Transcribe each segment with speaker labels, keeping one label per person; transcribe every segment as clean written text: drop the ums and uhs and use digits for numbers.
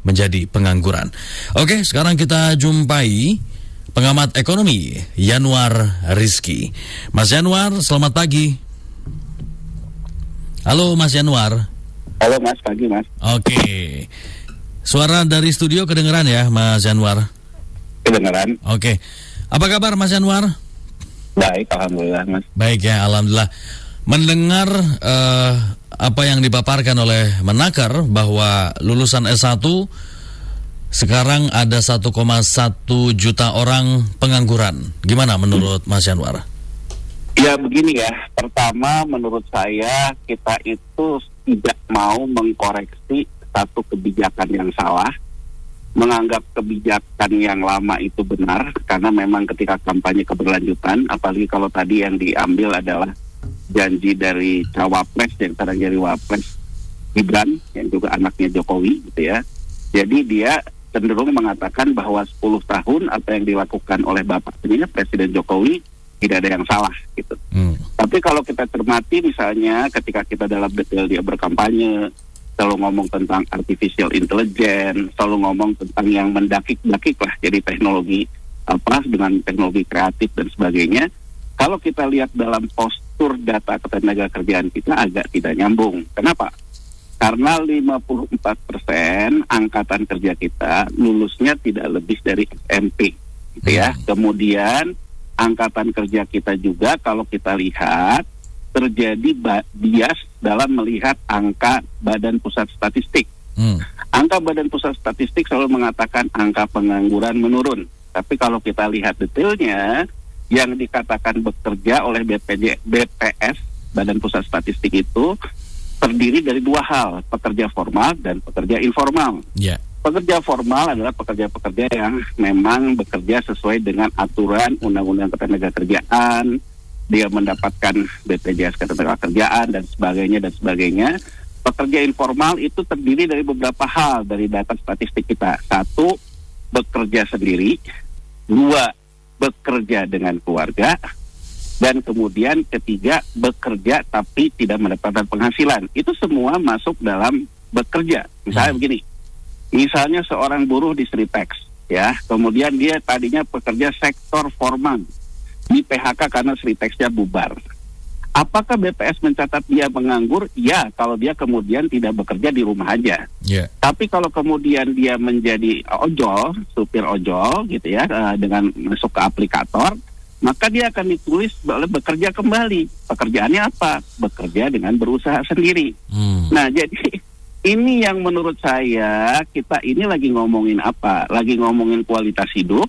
Speaker 1: menjadi pengangguran. Oke, sekarang kita jumpai pengamat ekonomi Yanuar Rizky. Mas Yanuar, selamat pagi. Halo Mas Yanuar.
Speaker 2: Halo Mas, pagi Mas.
Speaker 1: Oke. Suara dari studio kedengeran ya Mas Yanuar?
Speaker 2: Kedengeran.
Speaker 1: Oke. Apa kabar Mas Yanuar?
Speaker 2: Baik, alhamdulillah Mas.
Speaker 1: Baik ya, alhamdulillah. Mendengar apa yang dipaparkan oleh Menaker bahwa lulusan S1 sekarang ada 1,1 juta orang pengangguran. Gimana menurut Mas Yanuar?
Speaker 2: Ya begini ya, pertama menurut saya kita itu tidak mau mengkoreksi satu kebijakan yang salah, menganggap kebijakan yang lama itu benar, karena memang ketika kampanye keberlanjutan, apalagi kalau tadi yang diambil adalah janji dari cawapres yang sekarang jadi wapres Gibran, yang juga anaknya Jokowi gitu ya. Jadi dia cenderung mengatakan bahwa 10 tahun apa yang dilakukan oleh Bapak Presiden Jokowi tidak ada yang salah gitu. Tapi kalau kita cermati misalnya ketika kita dalam detail dia berkampanye, selalu ngomong tentang artificial intelligence, selalu ngomong tentang yang mendakik-dakik lah, jadi teknologi apa dengan teknologi kreatif dan sebagainya. Kalau kita lihat dalam postur data ketenaga kerjaan kita agak tidak nyambung. Kenapa? Karena 54% angkatan kerja kita lulusnya tidak lebih dari SMP, gitu ya. Kemudian angkatan kerja kita juga kalau kita lihat terjadi bias dalam melihat angka Badan Pusat Statistik. Angka Badan Pusat Statistik selalu mengatakan angka pengangguran menurun. Tapi kalau kita lihat detailnya, yang dikatakan bekerja oleh BPS, Badan Pusat Statistik itu terdiri dari dua hal, pekerja formal dan pekerja informal. Yeah. Pekerja formal adalah pekerja-pekerja yang memang bekerja sesuai dengan aturan Undang-Undang Ketenagakerjaan, dia mendapatkan BPJS Ketenagakerjaan dan sebagainya. Pekerja informal itu terdiri dari beberapa hal dari data statistik kita. 1, bekerja sendiri. 2, bekerja dengan keluarga. Dan kemudian 3, bekerja tapi tidak mendapatkan penghasilan. Itu semua masuk dalam bekerja. Misalnya begini, misalnya seorang buruh di Sritex, ya, kemudian dia tadinya pekerja sektor formal, di PHK karena Sritexnya bubar. Apakah BPS mencatat dia menganggur? Ya, kalau dia kemudian tidak bekerja di rumah aja. Yeah. Tapi kalau kemudian dia menjadi ojol, supir ojol gitu ya, dengan masuk ke aplikator, maka dia akan ditulis bekerja kembali. Pekerjaannya apa? Bekerja dengan berusaha sendiri. Nah, jadi ini yang menurut saya kita ini lagi ngomongin apa? Lagi ngomongin kualitas hidup,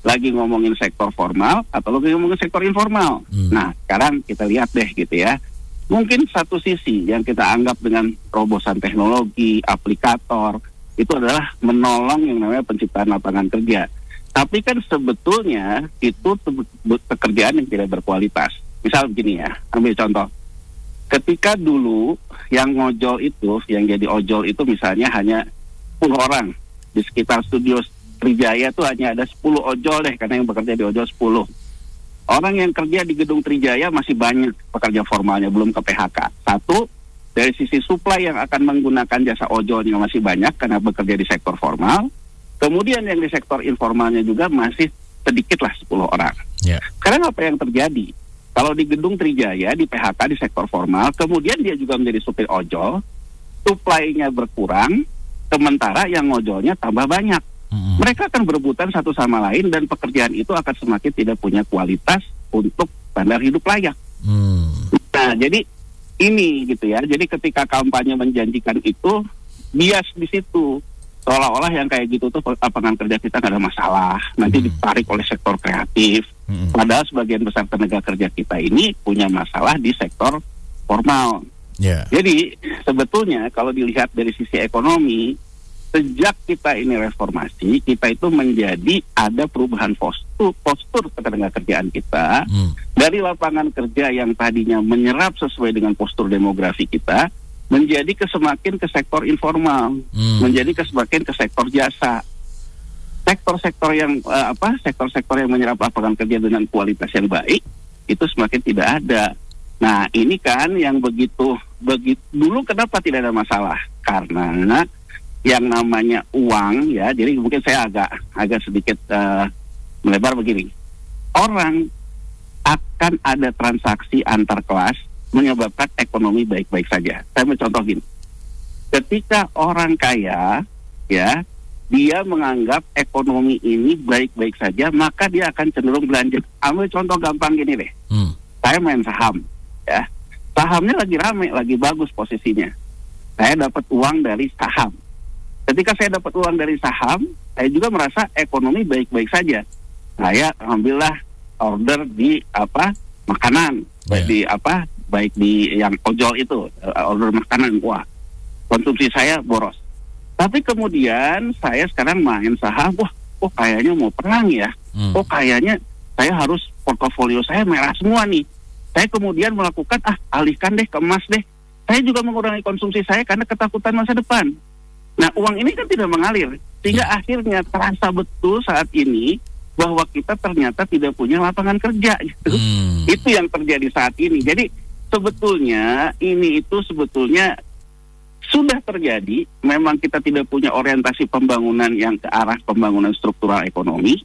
Speaker 2: lagi ngomongin sektor formal atau lagi ngomongin sektor informal. Nah, sekarang kita lihat deh gitu ya. Mungkin satu sisi yang kita anggap dengan terobosan teknologi, aplikator, itu adalah menolong yang namanya penciptaan lapangan kerja. Tapi kan sebetulnya itu pekerjaan yang tidak berkualitas. Misal begini ya, ambil contoh. Ketika dulu yang ngojol itu, yang jadi ojol itu misalnya hanya 10 orang di sekitar studio Trijaya tuh hanya ada 10 ojol deh, karena yang bekerja di ojol 10. Orang yang kerja di gedung Trijaya masih banyak pekerja formalnya, belum ke PHK. 1, dari sisi supply yang akan menggunakan jasa ojolnya masih banyak karena bekerja di sektor formal. Kemudian yang di sektor informalnya juga masih sedikit lah, 10 orang. Yeah. Sekarang apa yang terjadi? Kalau di gedung Trijaya, di PHK, di sektor formal, kemudian dia juga menjadi supir ojol, supply-nya berkurang, sementara yang ojolnya tambah banyak. Mereka akan berebutan satu sama lain dan pekerjaan itu akan semakin tidak punya kualitas untuk standar hidup layak. Nah, jadi ini gitu ya. Jadi ketika kampanye menjanjikan itu, bias di situ. Seolah-olah yang kayak gitu tuh lapangan kerja kita nggak ada masalah. Nanti ditarik oleh sektor kreatif. Padahal sebagian besar tenaga kerja kita ini punya masalah di sektor formal. Yeah. Jadi sebetulnya kalau dilihat dari sisi ekonomi, sejak kita ini reformasi, kita itu menjadi ada perubahan postur ketenaga kerjaan kita dari lapangan kerja yang tadinya menyerap sesuai dengan postur demografi kita menjadi semakin ke sektor informal, menjadi semakin ke sektor jasa. Sektor-sektor yang sektor-sektor yang menyerap lapangan kerja dengan kualitas yang baik itu semakin tidak ada. Nah, ini kan yang begitu dulu kenapa tidak ada masalah? Karena yang namanya uang ya. Jadi mungkin saya agak sedikit melebar begini. Orang akan ada transaksi antar kelas menyebabkan ekonomi baik-baik saja. Saya mau contoh gini. Ketika orang kaya ya, dia menganggap ekonomi ini baik-baik saja, maka dia akan cenderung belanja. Ambil contoh gampang gini deh. Saya main saham ya. Sahamnya lagi rame, lagi bagus posisinya. Saya dapat uang dari saham. Ketika saya dapat uang dari saham, saya juga merasa ekonomi baik-baik saja. Saya ambillah order di makanan, baik di yang ojol itu, order makanan. Wah, konsumsi saya boros. Tapi kemudian saya sekarang main saham, kayaknya mau perang ya. Kayaknya saya harus portofolio saya merah semua nih. Saya kemudian melakukan alihkan deh ke emas deh. Saya juga mengurangi konsumsi saya karena ketakutan masa depan. Nah, uang ini kan tidak mengalir, sehingga akhirnya terasa betul saat ini bahwa kita ternyata tidak punya lapangan kerja gitu. Itu yang terjadi saat ini. Jadi sebetulnya sebetulnya sudah terjadi. Memang kita tidak punya orientasi pembangunan yang ke arah pembangunan struktural ekonomi.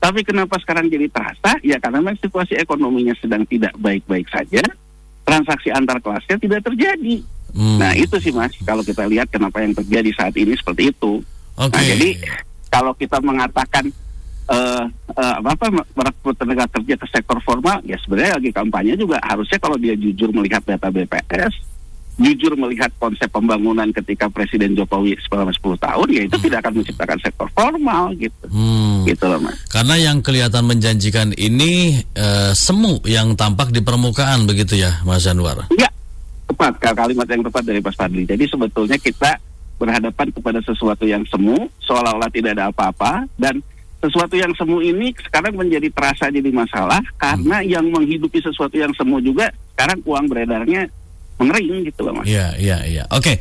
Speaker 2: Tapi kenapa sekarang jadi terasa? Ya karena memang situasi ekonominya sedang tidak baik-baik saja. Transaksi antar kelasnya tidak terjadi. Nah itu sih Mas, kalau kita lihat kenapa yang terjadi saat ini seperti itu. Nah jadi kalau kita mengatakan merekrut tenaga kerja ke sektor formal, ya sebenarnya lagi kampanye juga harusnya kalau dia jujur melihat data BPS, jujur melihat konsep pembangunan ketika Presiden Jokowi selama 10 tahun, ya itu tidak akan menciptakan sektor formal gitu. Gitu loh Mas. Karena yang kelihatan menjanjikan ini semu yang tampak di permukaan begitu ya Mas Anwar? Iya, tepat, kalimat yang tepat dari Mas Fadli. Jadi sebetulnya kita berhadapan kepada sesuatu yang semu, seolah-olah tidak ada apa-apa, dan sesuatu yang semu ini sekarang menjadi terasa jadi masalah karena yang menghidupi sesuatu yang semu juga sekarang uang beredarnya mengering gitu loh Mas. Iya. Oke.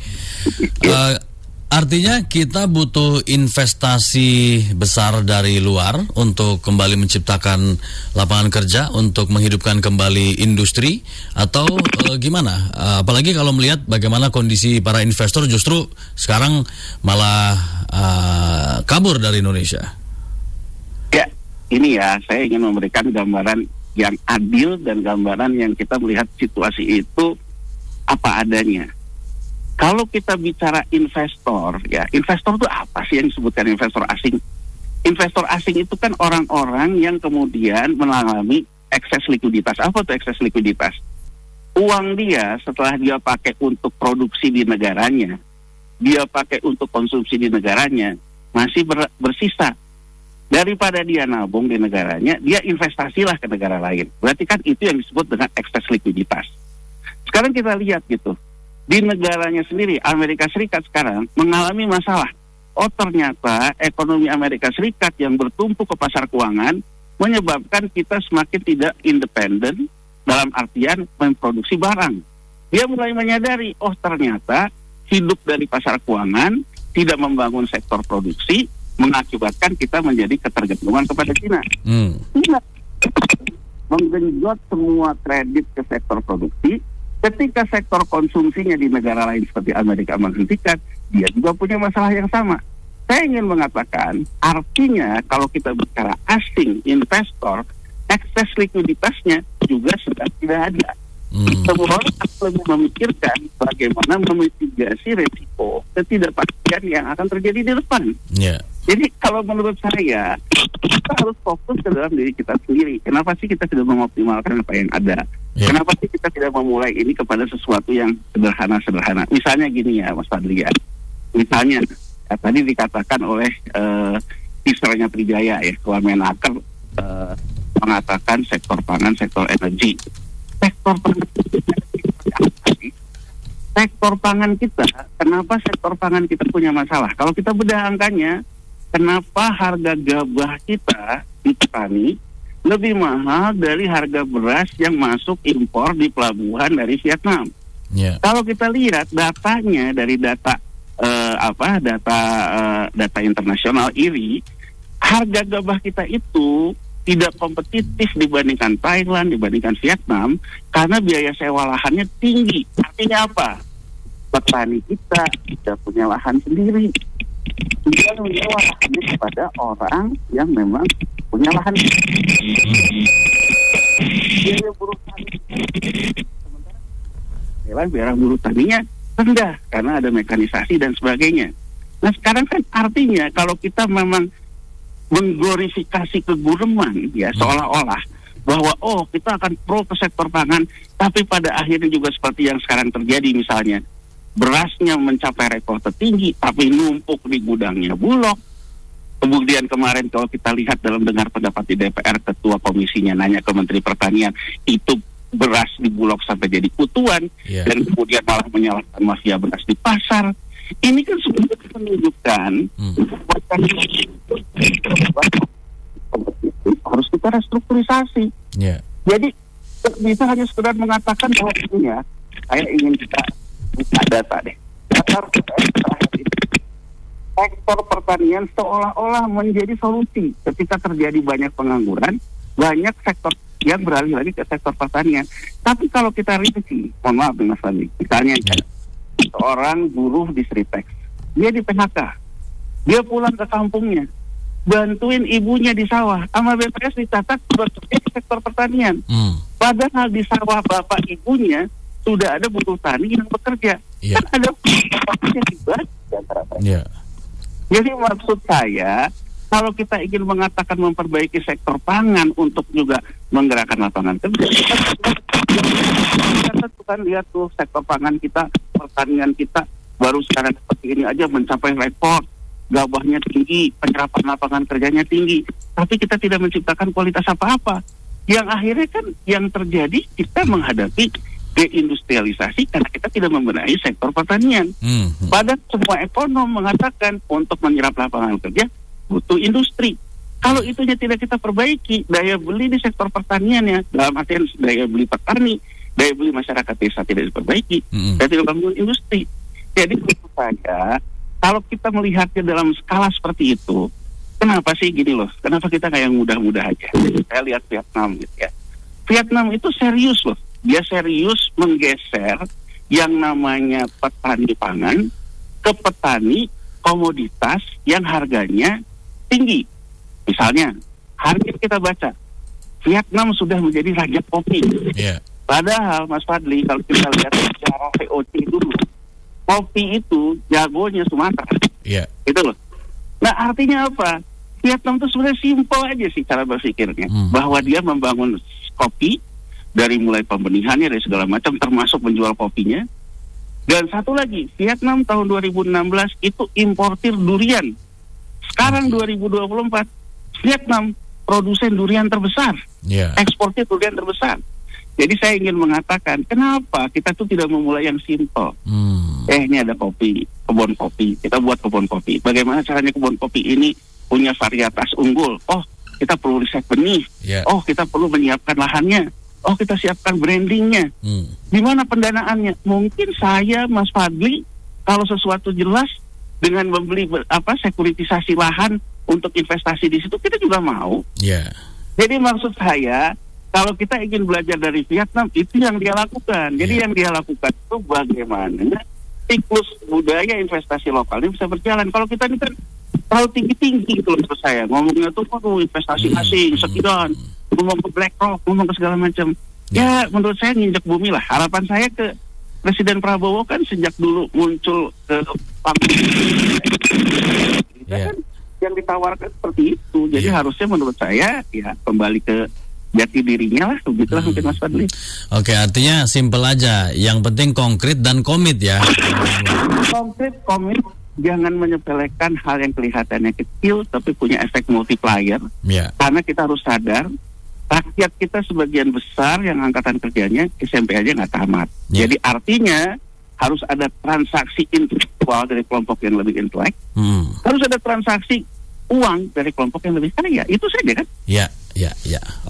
Speaker 2: Artinya kita butuh investasi besar dari luar untuk kembali menciptakan lapangan kerja, untuk menghidupkan kembali industri, atau gimana? Apalagi kalau melihat bagaimana kondisi para investor justru sekarang malah kabur dari Indonesia. Ya, ini ya saya ingin memberikan gambaran yang adil dan gambaran yang kita melihat situasi itu apa adanya. Kalau kita bicara investor, ya investor itu apa sih yang disebutkan investor asing? Investor asing itu kan orang-orang yang kemudian mengalami ekses likuiditas. Apa tuh ekses likuiditas? Uang dia setelah dia pakai untuk produksi di negaranya, dia pakai untuk konsumsi di negaranya, masih bersisa. Daripada dia nabung di negaranya, dia investasilah ke negara lain. Berarti kan itu yang disebut dengan ekses likuiditas. Sekarang kita lihat gitu. Di negaranya sendiri, Amerika Serikat sekarang mengalami masalah. Oh ternyata ekonomi Amerika Serikat yang bertumpu ke pasar keuangan menyebabkan kita semakin tidak independen dalam artian memproduksi barang. Dia mulai menyadari, oh ternyata hidup dari pasar keuangan, tidak membangun sektor produksi, mengakibatkan kita menjadi ketergantungan kepada Cina. Tidak menggenjot semua kredit ke sektor produksi. Ketika sektor konsumsinya di negara lain seperti Amerika Serikat, dia juga punya masalah yang sama. Saya ingin mengatakan, artinya kalau kita bicara asing investor, ekses likuiditasnya juga sudah tidak ada. Semua orang lebih memikirkan bagaimana memitigasi resiko ketidakpastian yang akan terjadi di depan. Jadi kalau menurut saya, kita harus fokus ke dalam diri kita sendiri. Kenapa sih kita tidak mengoptimalkan apa yang ada? Kenapa sih kita tidak memulai ini kepada sesuatu yang sederhana-sederhana? Misalnya gini ya Mas Fadli ya. Misalnya, tadi dikatakan oleh Israelnya Trijaya ya, Wamenaker mengatakan sektor pangan, sektor energi. Sektor pangan kita, kenapa sektor pangan kita punya masalah? Kalau kita bedah angkanya, kenapa harga gabah kita di petani lebih mahal dari harga beras yang masuk impor di pelabuhan dari Vietnam? Kalau kita lihat datanya dari data data internasional IRI, harga gabah kita itu tidak kompetitif dibandingkan Thailand, dibandingkan Vietnam, karena biaya sewa lahannya tinggi. Artinya apa? Petani kita tidak punya lahan sendiri. dia menyewa lahannya kepada orang yang memang punya lahan. Biaya buruh tani, sementara biaya buruh taninya rendah karena ada mekanisasi dan sebagainya. Nah sekarang kan artinya kalau kita memang mengglorifikasi keguruman ya seolah-olah bahwa kita akan pro ke sektor pangan, tapi pada akhirnya juga seperti yang sekarang terjadi, misalnya berasnya mencapai rekor tertinggi tapi numpuk di gudangnya Bulog. Kemudian kemarin kalau kita lihat dalam dengar pendapat di DPR, ketua komisinya nanya ke Menteri Pertanian, itu beras di Bulog sampai jadi kutuan, dan kemudian malah menyalahkan mafia beras di pasar. Ini kan sebenarnya menunjukkan harus kita restrukturisasi. Jadi bisa hanya sekedar mengatakan bahwa ini ya, saya ingin kita buka data deh. Sektor pertanian seolah-olah menjadi solusi ketika terjadi banyak pengangguran, banyak sektor yang beralih lagi ke sektor pertanian. Tapi kalau kita rinci, mohon maaf Mas Fadli, misalnya seorang buruh di Sritex, dia di PHK, dia pulang ke kampungnya, bantuin ibunya di sawah, sama BPS dicatat bekerja di sektor pertanian. Padahal di sawah bapak ibunya sudah ada buruh tani yang bekerja. Kan ada yang dibaca antara mereka. Jadi maksud saya, kalau kita ingin mengatakan memperbaiki sektor pangan untuk juga menggerakkan lapangan kerja, kita kan lihat tuh sektor pangan kita, pertanian kita baru sekarang seperti ini aja mencapai rekor, gabahnya tinggi, penyerapan lapangan kerjanya tinggi, tapi kita tidak menciptakan kualitas apa-apa. Yang akhirnya kan yang terjadi kita menghadapi deindustrialisasi karena kita tidak membenahi sektor pertanian. Padahal semua ekonom mengatakan untuk menyerap lapangan kerja butuh industri. Kalau itunya tidak kita perbaiki, daya beli di sektor pertanian ya, dalam artian daya beli petani, daya beli masyarakat desa tidak diperbaiki, dan tidak bangun industri. Jadi menurut saya, kalau kita melihatnya dalam skala seperti itu, kenapa sih gini loh? Kenapa kita kayak yang mudah-mudah aja? Saya lihat Vietnam gitu ya. Vietnam itu serius loh. Dia serius menggeser yang namanya petani pangan ke petani komoditas yang harganya tinggi. Misalnya, hari ini kita baca, Vietnam sudah menjadi raja kopi. Padahal, Mas Fadli, kalau kita lihat secara VOC dulu, kopi itu jagonya Sumatera. Itu loh. Nah, artinya apa? Vietnam itu sebenarnya simpel aja sih cara berpikirnya. Bahwa dia membangun kopi, dari mulai pembenihannya, dari segala macam, termasuk menjual kopinya. Dan satu lagi, Vietnam tahun 2016 itu importir durian. Sekarang 2024, Vietnam produsen durian terbesar, eksportir durian terbesar. Jadi saya ingin mengatakan, kenapa kita tuh tidak memulai yang simpel? Ini ada kopi, kebun kopi, kita buat kebun kopi. Bagaimana caranya kebun kopi ini punya varietas unggul? Oh, kita perlu riset benih. Oh, kita perlu menyiapkan lahannya. Oh, kita siapkan brandingnya. Gimana pendanaannya? Mungkin saya, Mas Fadli, kalau sesuatu jelas dengan membeli sekuritisasi lahan untuk investasi di situ, kita juga mau. Jadi maksud saya, kalau kita ingin belajar dari Vietnam, itu yang dia lakukan. Jadi yang dia lakukan itu bagaimana siklus budaya investasi lokal ini bisa berjalan. Kalau kita ini kan terlalu tinggi-tinggi gitu menurut saya. Ngomongnya tuh investasi asing, sekian, ngomong ke BlackRock, ngomong ke segala macam. Ya menurut saya nginjek bumi lah. Harapan saya ke Presiden Prabowo kan sejak dulu muncul ke panggung kan yang ditawarkan seperti itu. Jadi harusnya menurut saya ya kembali ke jati dirinya lah. Begitulah mungkin Mas Fadli.
Speaker 1: Oke, artinya simpel aja. Yang penting konkret dan komit ya.
Speaker 2: Konkret, komit. Jangan menyepelekan hal yang kelihatannya kecil tapi punya efek multiplier. Karena kita harus sadar rakyat kita sebagian besar yang angkatan kerjanya SMP aja nggak tamat. Jadi artinya harus ada transaksi intelektual dari kelompok yang lebih intelek. Harus ada transaksi uang dari kelompok yang lebih kaya. Itu saja kan? Ya.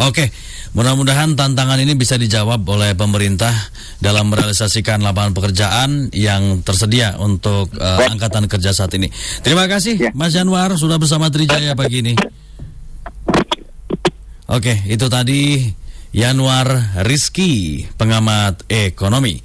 Speaker 1: Oke, mudah-mudahan tantangan ini bisa dijawab oleh pemerintah dalam merealisasikan lapangan pekerjaan yang tersedia untuk angkatan kerja saat ini. Terima kasih Mas Yanwar sudah bersama Trijaya pagi ini. Oke, itu tadi Yanwar Rizky, pengamat ekonomi.